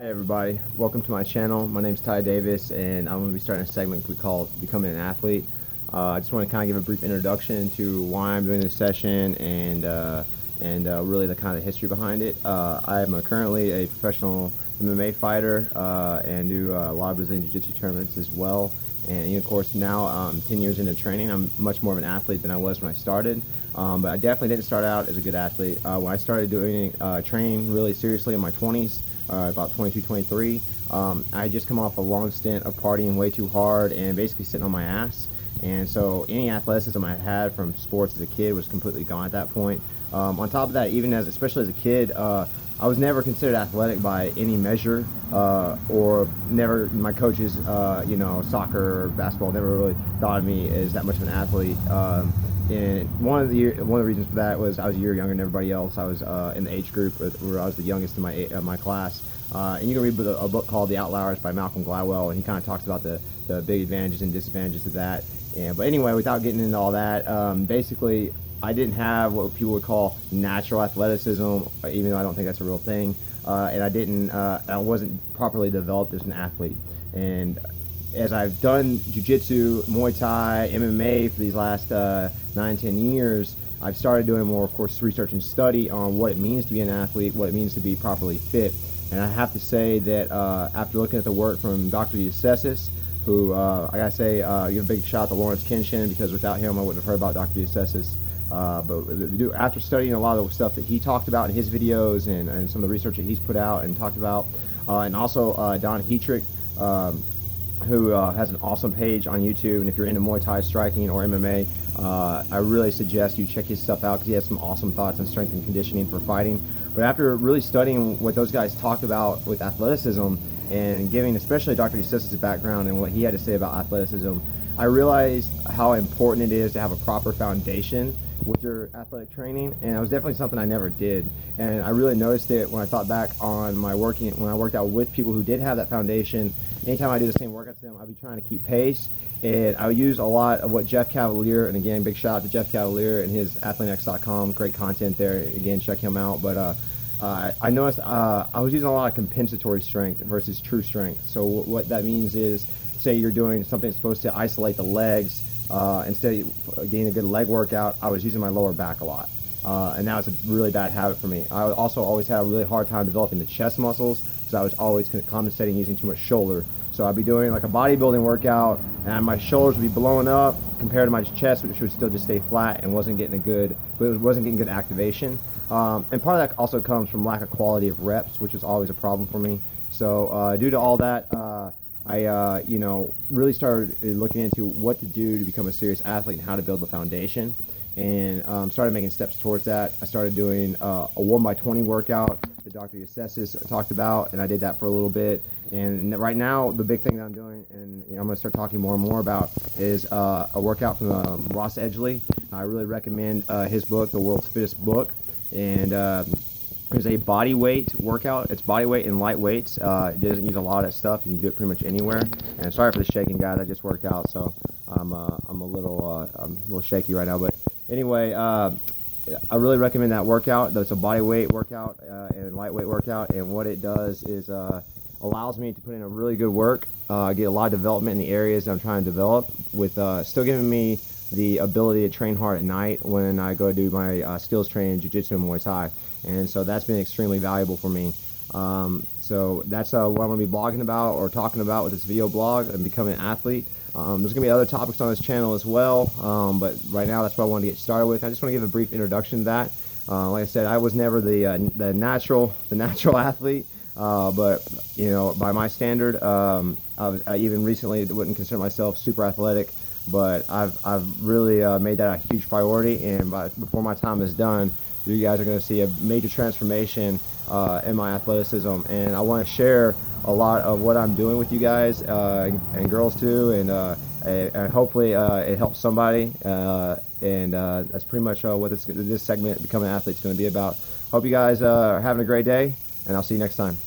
Hey everybody, welcome to my channel. My name is Ty Davis and I'm going to be starting a segment we call Becoming an Athlete. I just want to kind of give a brief introduction to why I'm doing this session and really the kind of history behind it. I am currently a professional MMA fighter and do a lot of Brazilian Jiu-Jitsu tournaments as well. And of course now 10 years into training, I'm much more of an athlete than I was when I started. But I definitely didn't start out as a good athlete. When I started doing training really seriously in my 20s, about 22, 23. I had just come off a long stint of partying way too hard and basically sitting on my ass. And so any athleticism I had from sports as a kid was completely gone at that point. On top of that, especially as a kid, I was never considered athletic by any measure, or never, my coaches, soccer or basketball never really thought of me as that much of an athlete. And one of the reasons for that was I was a year younger than everybody else. I was in the age group where I was the youngest in my class. And you can read a book called The Outliers by Malcolm Gladwell, and he kind of talks about the big advantages and disadvantages of that. But anyway, without getting into all that, basically I didn't have what people would call natural athleticism, even though I don't think that's a real thing. And I wasn't properly developed as an athlete. And as I've done jiu-jitsu, Muay Thai, MMA for these last 9-10 years, I've started doing more, of course, research and study on what it means to be an athlete, what it means to be properly fit. And I have to say that after looking at the work from Dr. DeAssessis, who I gotta say, give a big shout out to Lawrence Kenshin, because without him I wouldn't have heard about Dr. DeAssessis. But after studying a lot of the stuff that he talked about in his videos and some of the research that he's put out and talked about, and also Don Heatrick, who has an awesome page on YouTube, and if you're into Muay Thai striking or MMA, I really suggest you check his stuff out because he has some awesome thoughts on strength and conditioning for fighting. But after really studying what those guys talked about with athleticism and giving especially Dr. DeAssessis' background and what he had to say about athleticism, I realized how important it is to have a proper foundation with your athletic training, and it was definitely something I never did. And I really noticed it when I thought back on my working, when I worked out with people who did have that foundation. Anytime I do the same workouts to them, I'd be trying to keep pace, and I would use a lot of what Jeff Cavaliere, and again, big shout out to Jeff Cavaliere and his athletex.com, great content there, again, check him out. But I noticed I was using a lot of compensatory strength versus true strength. So what that means is, say you're doing something that's supposed to isolate the legs, instead of getting a good leg workout, I was using my lower back a lot. And that was a really bad habit for me. I also always had a really hard time developing the chest muscles because I was always compensating using too much shoulder. So I'd be doing like a bodybuilding workout and my shoulders would be blowing up compared to my chest, which would still just stay flat and wasn't getting good activation. And part of that also comes from lack of quality of reps, which is always a problem for me. So due to all that, I really started looking into what to do to become a serious athlete and how to build the foundation, and started making steps towards that. I started doing a 1x20 workout that Dr. DeAssessis talked about, and I did that for a little bit. And right now, the big thing that I'm doing, and I'm going to start talking more and more about, is a workout from Ross Edgley. I really recommend his book, The World's Fittest Book, and there's a body weight workout. It's body weight and light weights. It doesn't use a lot of stuff. You can do it pretty much anywhere. And sorry for the shaking, guys. I just worked out, so I'm a little shaky right now. But anyway, I really recommend that workout. It's a body weight workout and lightweight workout. And what it does is allows me to put in a really good work, get a lot of development in the areas that I'm trying to develop, with still giving me the ability to train hard at night when I go do my skills training in Jiu-Jitsu and Muay Thai. And so that's been extremely valuable for me. So that's what I'm going to be blogging about or talking about with this video blog and becoming an athlete. There's going to be other topics on this channel as well, but right now that's what I wanted to get started with. I just want to give a brief introduction to that. Like I said, I was never the natural athlete, but by my standard, I even recently wouldn't consider myself super athletic. But I've really made that a huge priority, and before my time is done, you guys are going to see a major transformation in my athleticism. And I want to share a lot of what I'm doing with you guys and girls too, and hopefully it helps somebody. And that's pretty much what this segment, Becoming an Athlete, is going to be about. Hope you guys are having a great day, and I'll see you next time.